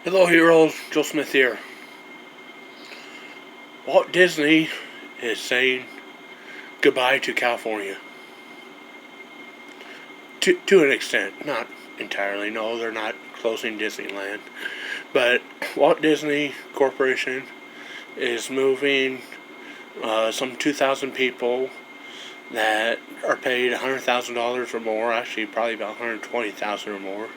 Hello, heroes. Joe Smith here. Walt Disney is saying goodbye to California. To an extent. Not entirely. No, they're not closing Disneyland. But Walt Disney Corporation is moving some 2,000 people that are paid $100,000 or more, actually probably about $120,000 or more,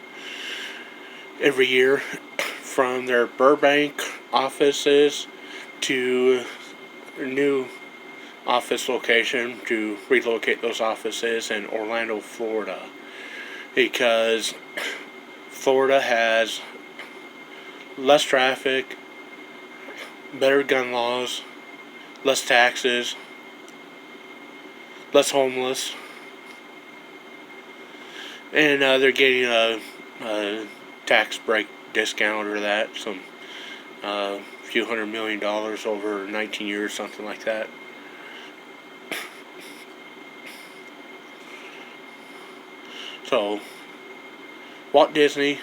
every year from their Burbank offices to new office location to relocate those offices in Orlando, Florida, because Florida has less traffic, better gun laws, less taxes, less homeless, and they're getting a tax break discount or that, some few $100 million over 19 years, something like that. So, Walt Disney,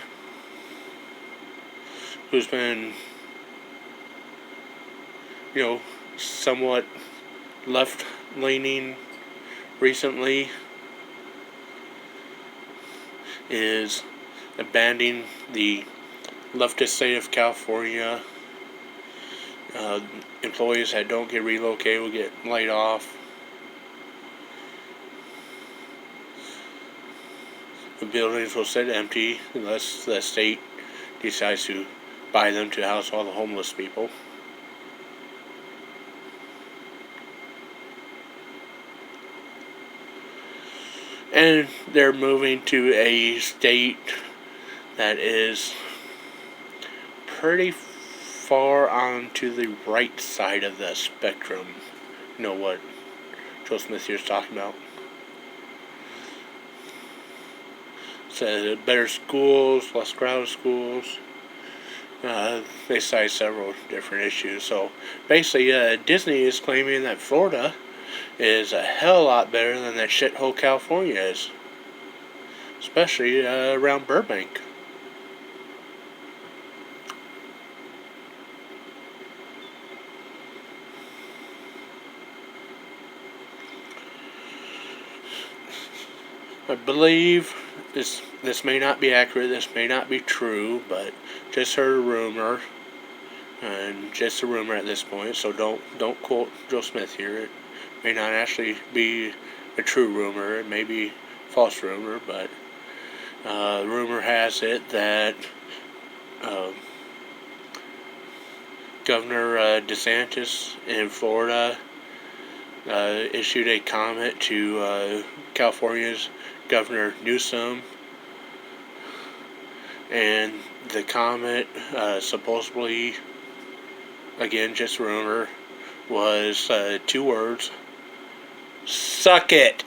who's been, somewhat left-leaning recently, is abandoning the leftist state of California. Employees that don't get relocated will get laid off. The buildings will sit empty unless the state decides to buy them to house all the homeless people. And they're moving to a state that is pretty far onto the right side of the spectrum. You know what Joe Smith here is talking about. So better schools, less crowded schools. They cite several different issues. So basically, Disney is claiming that Florida is a hell lot better than that shithole California is, especially around Burbank. I believe this may not be accurate, this may not be true, but just heard a rumor, and just a rumor at this point. So don't quote Joe Smith here. It may not actually be a true rumor. It may be false rumor, but rumor has it that Governor DeSantis in Florida issued a comment to California's Governor Newsom, and the comment, supposedly, again, just rumor, was 2 words: suck it.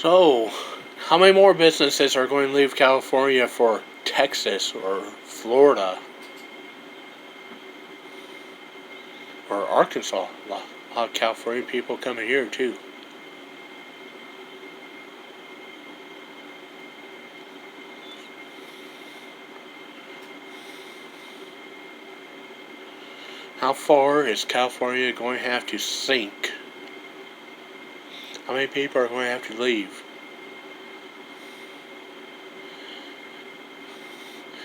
So, how many more businesses are going to leave California for Texas or Florida or Arkansas? A lot of California people coming here too. How far is California going to have to sink? How many people are going to have to leave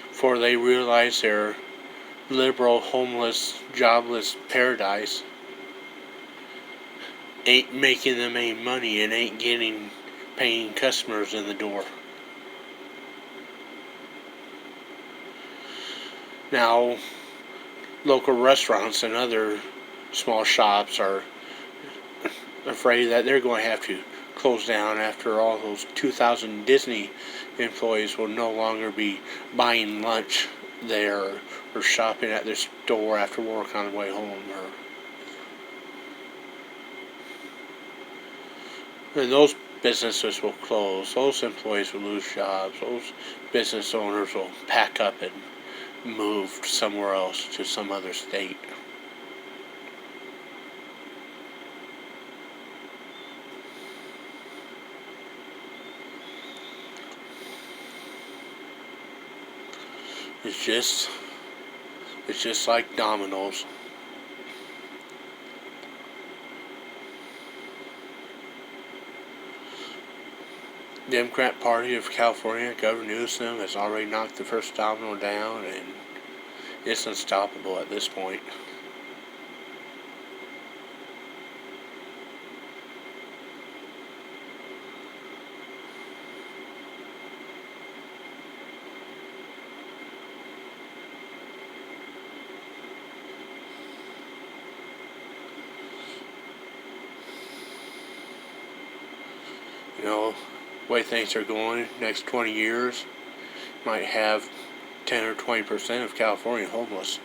before they realize their liberal, homeless, jobless paradise ain't making them any money and ain't getting paying customers in the door? Now, local restaurants and other small shops are afraid that they're going to have to close down after all those 2,000 Disney employees will no longer be buying lunch there or shopping at their store after work on the way home. And those businesses will close, those employees will lose jobs, those business owners will pack up and move somewhere else to some other state. It's just like dominoes. Democrat Party of California, Governor Newsom has already knocked the first domino down, and it's unstoppable at this point. You know, the way things are going, next 20 years, might have 10 or 20% of California homeless.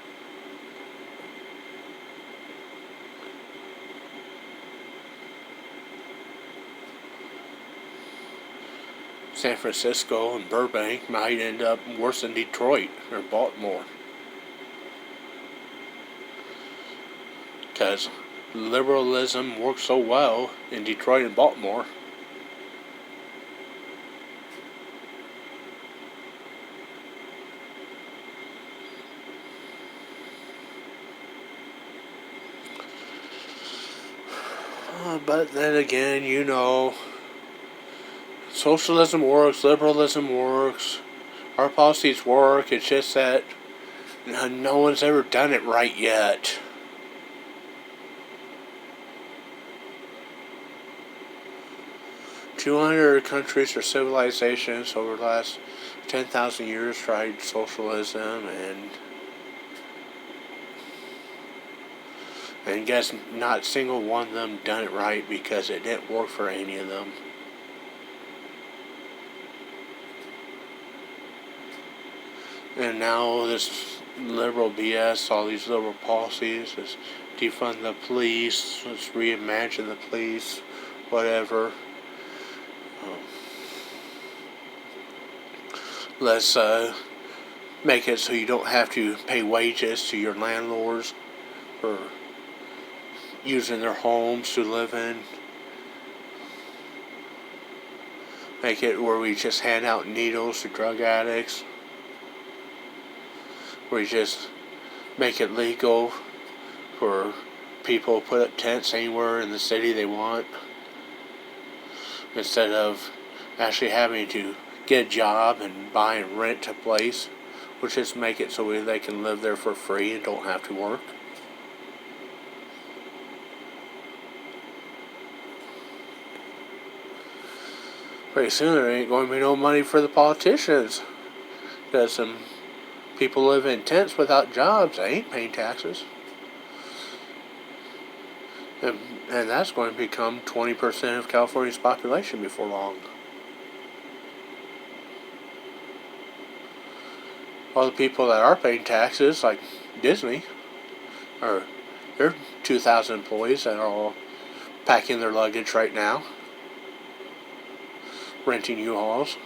San Francisco and Burbank might end up worse than Detroit or Baltimore. Because liberalism works so well in Detroit and Baltimore. But then again, you know, socialism works, liberalism works, our policies work, it's just that no one's ever done it right yet. "200 countries or civilizations over the last 10,000 years tried socialism, and guess not a single one of them done it right because it didn't work for any of them. And now this liberal BS, all these liberal policies, is defund the police, let's reimagine the police, whatever. Let's make it so you don't have to pay wages to your landlords for using their homes to live in. Make it where we just hand out needles to drug addicts. Where we just make it legal for people to put up tents anywhere in the city they want. Instead of actually having to get a job and buy and rent a place. We'll just make it so they can live there for free and don't have to work. Pretty soon there ain't going to be no money for the politicians. Because some people live in tents without jobs. They ain't paying taxes. And that's going to become 20% of California's population before long. All the people that are paying taxes, like Disney, or their 2,000 employees that are all packing their luggage right now, renting U-Hauls.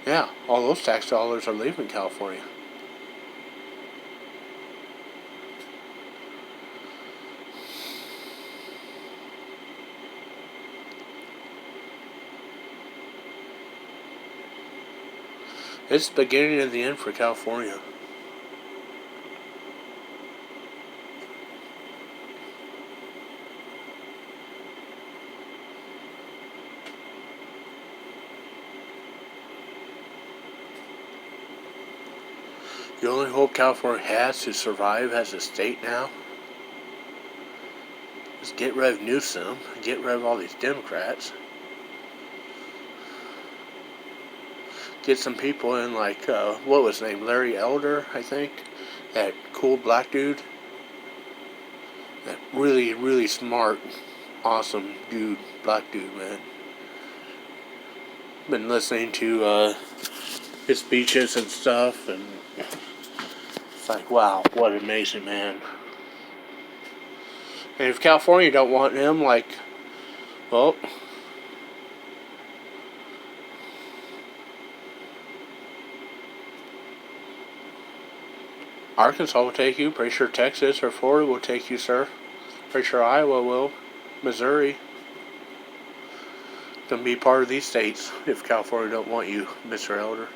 Yeah, all those tax dollars are leaving California. It's the beginning of the end for California. The only hope California has to survive as a state now is get rid of Newsom, get rid of all these Democrats, get some people in like, what was his name, Larry Elder, I think, that cool black dude, that really, really smart, awesome dude, black dude, man. Been listening to his speeches and stuff, and it's like, wow, what an amazing man. And if California don't want him, like, Well, Arkansas will take you. Pretty sure Texas or Florida will take you, sir. Pretty sure Iowa will. Missouri. Gonna be part of these states if California don't want you, Mr. Elder.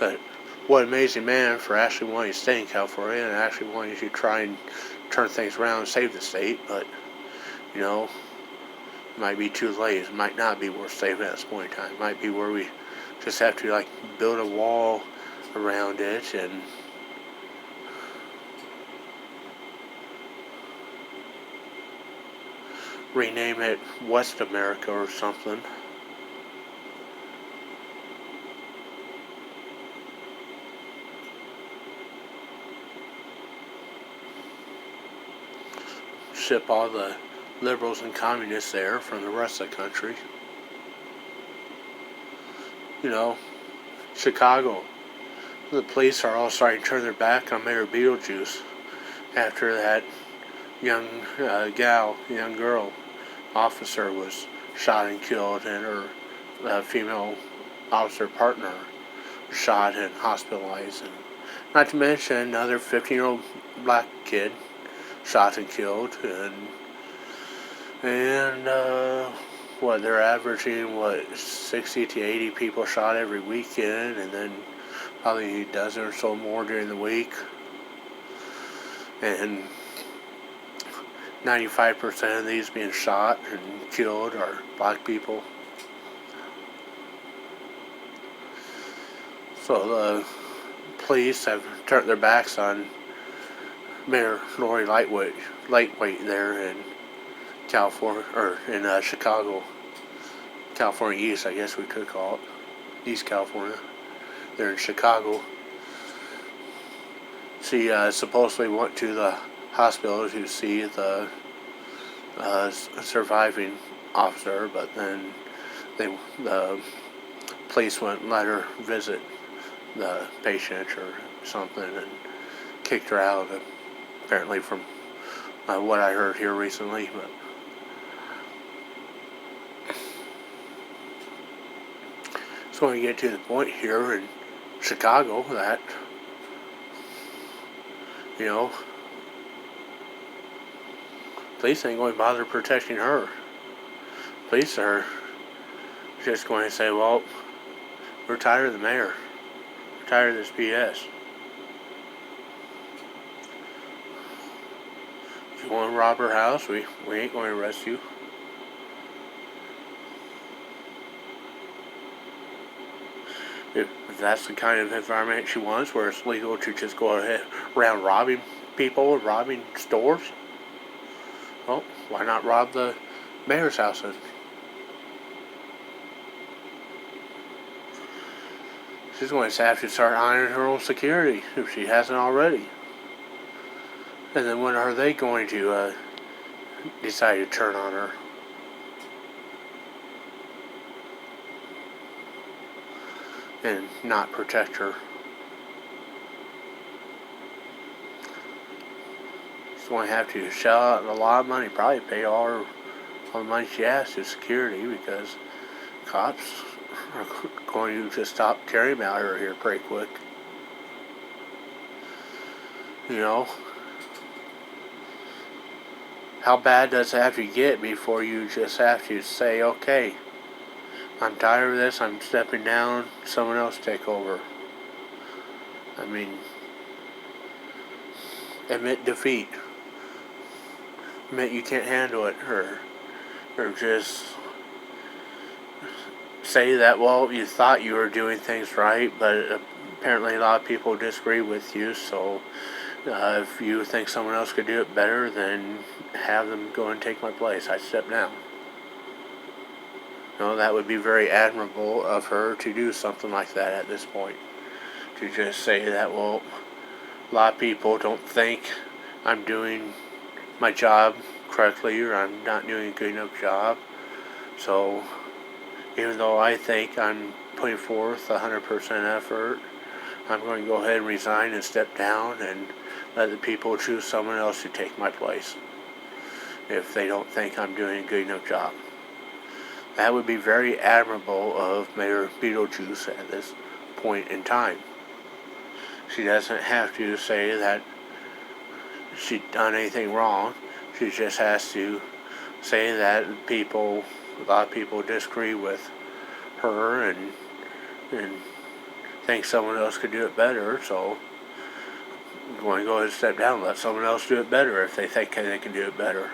But what an amazing man for actually wanting to stay in California and actually wanting to try and turn things around and save the state. But, you know, it might be too late. It might not be worth saving at this point in time. It might be where we just have to, like, build a wall around it and rename it West America or something. Ship all the liberals and communists there from the rest of the country. You know, Chicago. The police are all starting to turn their back on Mayor Beetlejuice after that young young girl officer was shot and killed, and her female officer partner was shot and hospitalized. And not to mention another 15-year-old black kid shot and killed, and what they're averaging 60 to 80 people shot every weekend, and then probably a dozen or so more during the week, and 95% of these being shot and killed are black people. So the police have turned their backs on Mayor Lori Lightweight there in California, or in Chicago, California East, I guess we could call it, East California. They're in Chicago. She supposedly went to the hospital to see the surviving officer, but then the police wouldn't let her visit the patient or something and kicked her out, apparently, from what I heard here recently. But it's going to get to the point here in Chicago that, you know, police ain't going to bother protecting her. Police are just going to say, well, we're tired of the mayor. We're tired of this BS. If you want to rob her house, we ain't going to arrest you. If that's the kind of environment she wants, where it's legal to just go around robbing people and robbing stores, well, why not rob the mayor's house then? She's going to have to start hiring her own security if she hasn't already. And then when are they going to decide to turn on her? And not protect her? She's going to have to shell out a lot of money, probably pay all the money she has to security, because cops are going to just stop carrying about her here pretty quick. You know, how bad does it have to get before you just have to say, okay, I'm tired of this, I'm stepping down, someone else take over? I mean, admit defeat. Admit you can't handle it, or just say that, well, you thought you were doing things right, but apparently a lot of people disagree with you, so if you think someone else could do it better, then have them go and take my place. I step down. You know, that would be very admirable of her to do something like that at this point. To just say that, well, a lot of people don't think I'm doing my job correctly, or I'm not doing a good enough job. So, even though I think I'm putting forth 100% effort, I'm going to go ahead and resign and step down and let the people choose someone else to take my place if they don't think I'm doing a good enough job. That would be very admirable of Mayor Beetlejuice at this point in time. She doesn't have to say that she's done anything wrong. She just has to say that a lot of people disagree with her and think someone else could do it better, so I'm going to go ahead and step down and let someone else do it better if they think they can do it better.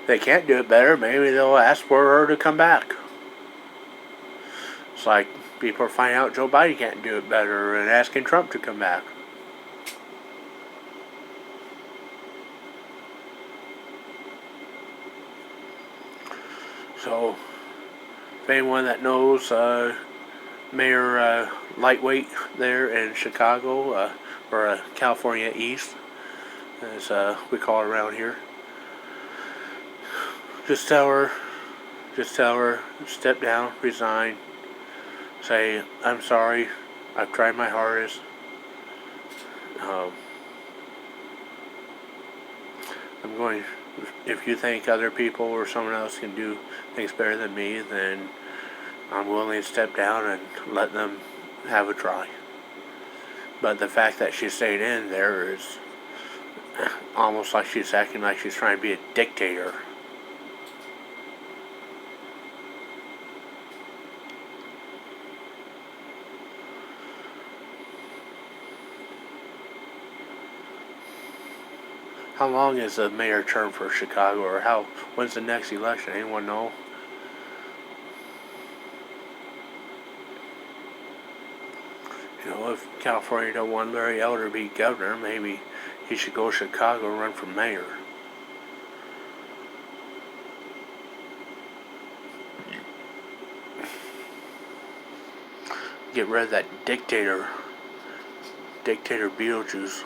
If they can't do it better, maybe they'll ask for her to come back. It's like people are finding out Joe Biden can't do it better and asking Trump to come back. So, if anyone that knows Mayor Lightweight there in Chicago, or California East, as we call it around here, just tell her, step down, resign, say, I'm sorry, I've tried my hardest. I'm going, if you think other people or someone else can do things better than me, then I'm willing to step down and let them have a try. But the fact that she's staying in there is almost like she's acting like she's trying to be a dictator. How long is the mayor term for Chicago, or when's the next election? Anyone know? You know, if California don't want Larry Elder to be governor, maybe he should go to Chicago and run for mayor. Get rid of that dictator Beetlejuice.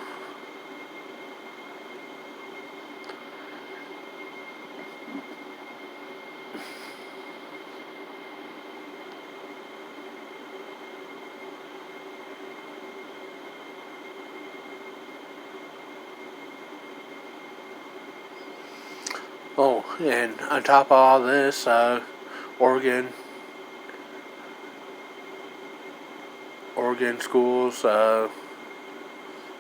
Oh, and on top of all this, Oregon schools,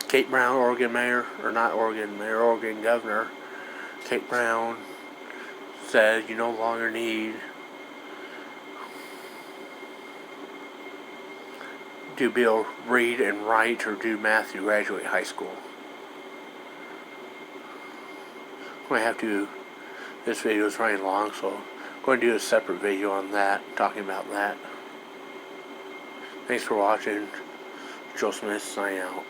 Kate Brown, Oregon mayor, or not Oregon mayor, Oregon governor, Kate Brown said you no longer need to be able to read and write or do math to graduate high school. I have to. This video is running long, so I'm going to do a separate video on that, talking about that. Thanks for watching. Joe Smith signing out.